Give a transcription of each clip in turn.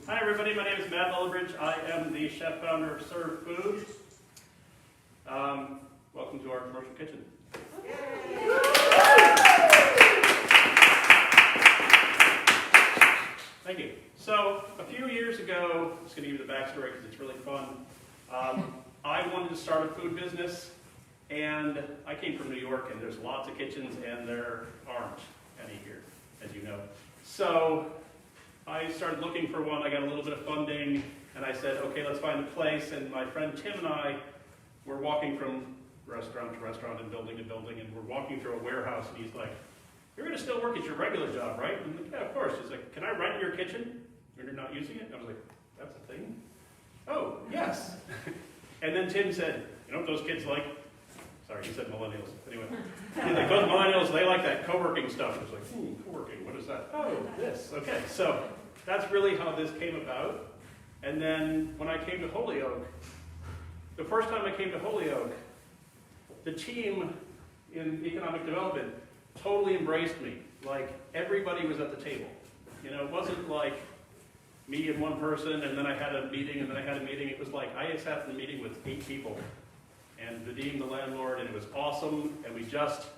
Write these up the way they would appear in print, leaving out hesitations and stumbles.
Hi everybody, my name is Matt Lillibridge. I am the chef founder of Serve Food. Welcome to our commercial kitchen. Thank you. So a few years ago, I'm just going to give you the backstory because it's really fun. I wanted to start a food business, and I came from New York, and there's lots of kitchens, and there aren't any here, as you know. So I started looking for one. I got a little bit of funding, and I said, okay, let's find a place. And my friend Tim and I were walking from restaurant to restaurant and building to building, and we're walking through a warehouse, and he's like, "You're going to still work at your regular job, right?" And I'm like, "Yeah, of course." He's like, "Can I rent your kitchen when you're not using it?" And I was like, "That's a thing?" "Oh, yes." And then Tim said, "You know what those kids like?" Sorry, he said millennials. Anyway, he's like, "Those millennials, they like that co-working stuff." I was like, co-working, what is that? "Oh, this." Okay, so that's really how this came about. And then when I came to Holyoke, the first time I came to Holyoke, the team in economic development totally embraced me. Like, everybody was at the table. You know, it wasn't like me and one person, and then I had a meeting, and then I had a meeting. It was like I had sat in the meeting with 8 people, and Vadim, the landlord, and it was awesome, and we just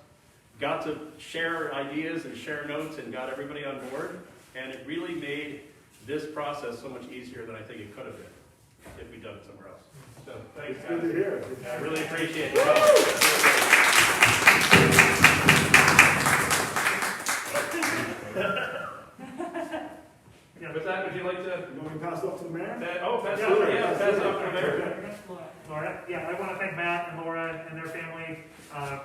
got to share ideas and share notes and got everybody on board, and it really made this process so much easier than I think it could have been if we'd done it somewhere else. So thanks, guys. Good to hear. I really appreciate it. Yeah, with that, would you like to? You want me to pass it off to the mayor? Pass it off to the mayor. Laura, yeah, I want to thank Matt and Laura and their family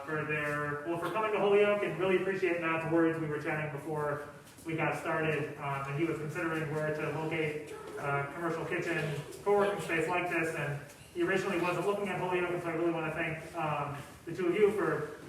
for coming to Holyoke, and really appreciate Matt's words. We were chatting before we got started, and he was considering where to locate a commercial kitchen, co-working space like this, and he originally wasn't looking at Holyoke, and so I really want to thank the two of you for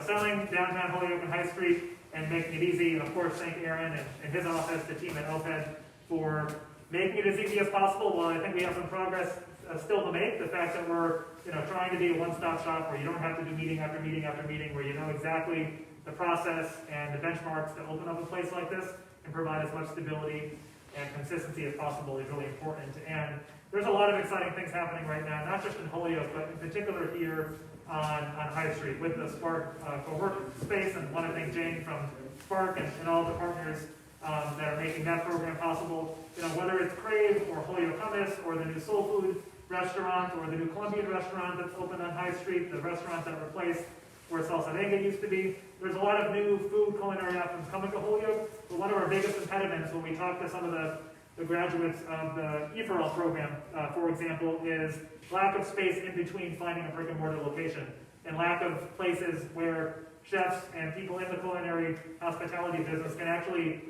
selling downtown Holyoke and High Street and making it easy, and of course thank Aaron and his office, the team at OPED, for making it as easy as possible. Well, I think we have some progress still to make. The fact that we're trying to be a one-stop shop where you don't have to do meeting after meeting after meeting, where you know exactly the process and the benchmarks to open up a place like this and provide as much stability and consistency as possible is really important. And there's a lot of exciting things happening right now, not just in Holyoke, but in particular here on High Street with the Spark co-working space. And want to thank Jane from Spark and all the partners that are making that program possible. Whether it's Crave or Holyoke Hummus or the new Soul Food restaurant or the new Colombian restaurant that's opened on High Street, the restaurant that replaced where Salsa Vega used to be. There's a lot of new food culinary options coming to Holyoke, but one of our biggest impediments when we talk to some of the graduates of the EFRL program, for example, is lack of space in between finding a brick and mortar location, and lack of places where chefs and people in the culinary hospitality business can actually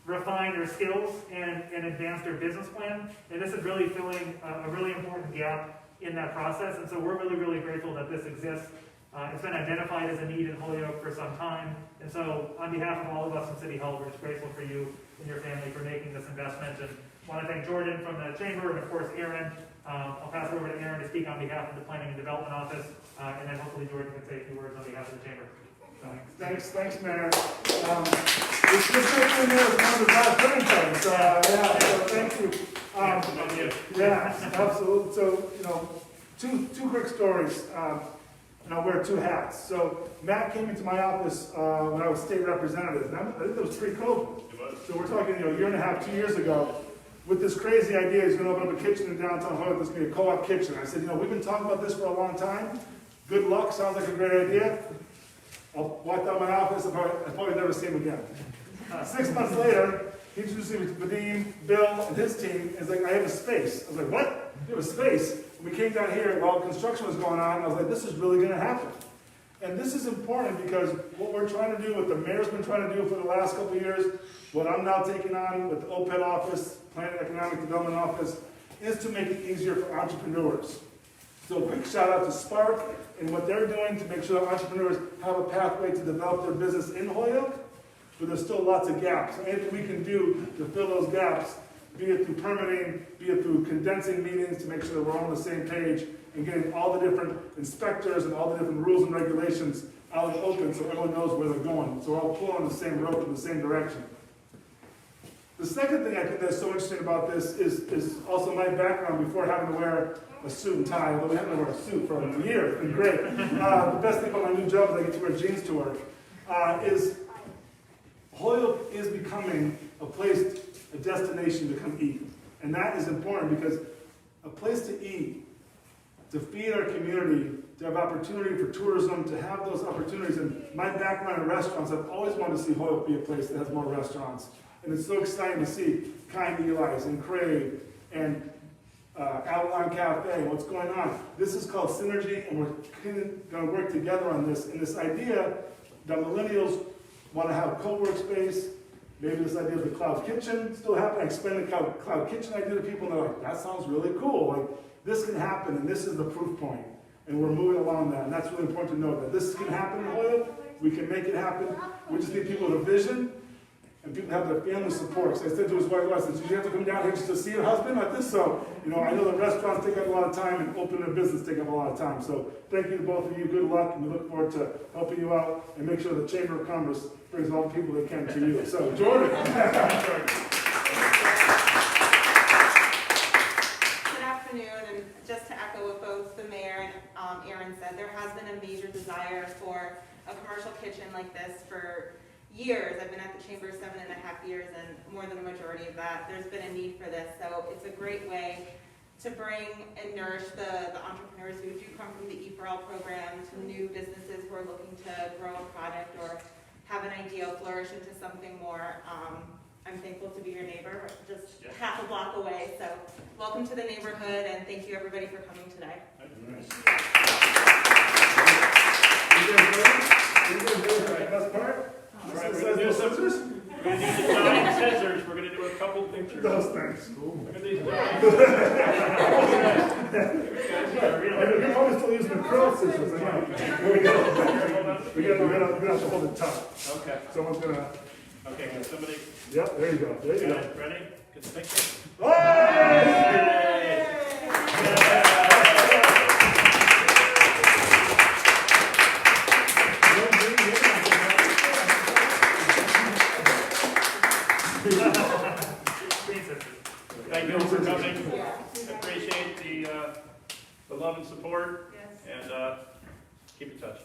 refine their skills and advance their business plan. And this is really filling a really important gap in that process. And so we're really, really grateful that this exists. It's been identified as a need in Holyoke for some time. And so on behalf of all of us in City Hall, we're just grateful for you and your family for making this investment. And want to thank Jordan from the Chamber and of course Aaron. I'll pass it over to Aaron to speak on behalf of the Planning and Development Office. And then hopefully Jordan can say a few words on behalf of the Chamber. Thanks, Mayor. It's just something there is one of the bad things. So thank you. Yeah, absolutely. So, two quick stories. And I'll wear 2 hats. So Matt came into my office when I was state representative, and I think that was pre-COVID. So we're talking, a year and a half, 2 years ago, with this crazy idea he's going to open up a kitchen in downtown Holyoke. That's going to be a co-op kitchen. I said, we've been talking about this for a long time. Good luck. Sounds like a great idea. I walked out of my office. I probably never see him again. 6 months later, he introduced me to Vadim, Bill, and his team. He's like, I have a space. I was like, what? You have a space? We came down here while construction was going on, and I was like, this is really going to happen. And this is important because what we're trying to do, what the mayor's been trying to do for the last couple of years, what I'm now taking on with the OPED office, Planning and Economic Development Office, is to make it easier for entrepreneurs. So a quick shout out to Spark and what they're doing to make sure that entrepreneurs have a pathway to develop their business in Holyoke, but there's still lots of gaps. Anything we can do to fill those gaps, be it through permitting, be it through condensing meetings to make sure that we're all on the same page and getting all the different inspectors and all the different rules and regulations out in the open so everyone knows where they're going. So we're all pulling on the same rope in the same direction. The second thing I think that's so interesting about this is also my background before having to wear a suit and tie, although we haven't worn a suit for a year. It's been great. The best thing about my new job is I get to wear jeans to work. Is Holyoke is becoming a place, a destination to come eat. And that is important because a place to eat, to feed our community, to have opportunity for tourism, to have those opportunities. And my background in restaurants, I've always wanted to see Holyoke be a place that has more restaurants. And it's so exciting to see Kind Eli's and Crave and Avalon Cafe and what's going on. This is called Synergy, and we're going to work together on this. And this idea that millennials want to have co-work space, maybe this idea of the cloud kitchen still happen. I explain the cloud kitchen idea to people, and they're like, that sounds really cool. Like, this can happen, and this is the proof point. And we're moving along that, and that's really important to know that this can happen in Holyoke. We can make it happen. We just need people with a vision, and people have their family support. So I said to his wife, I said, did you have to come down here just to see your husband like this? So, I know the restaurants take up a lot of time, and opening a business take up a lot of time. So thank you to both of you. Good luck, and we look forward to helping you out and make sure the Chamber of Commerce brings all the people they can to you. So, Jordan. Good afternoon, and just to echo what both the mayor and Aaron said, there has been a major desire for a commercial kitchen like this for years. I've been at the Chamber 7.5 years, and more than a majority of that, there's been a need for this. So it's a great way to bring and nourish the entrepreneurs who do come from the E4L program to new businesses who are looking to grow a product or have an idea flourish into something more. I'm thankful to be your neighbor, just half a block away. So welcome to the neighborhood, and thank you everybody for coming today. Best part? All right, we're going to do scissors. We're going to do the giant scissors. We're going to do a couple pictures. Those things. Look at these giant You're always still using the curl scissors. Here we go. We got to hold it tough. Okay. Someone's gonna. Okay, can somebody Yep, there you go. There you go. ready? Get the picture. Hey! Thank you all for coming. Appreciate the love and support, and keep in touch.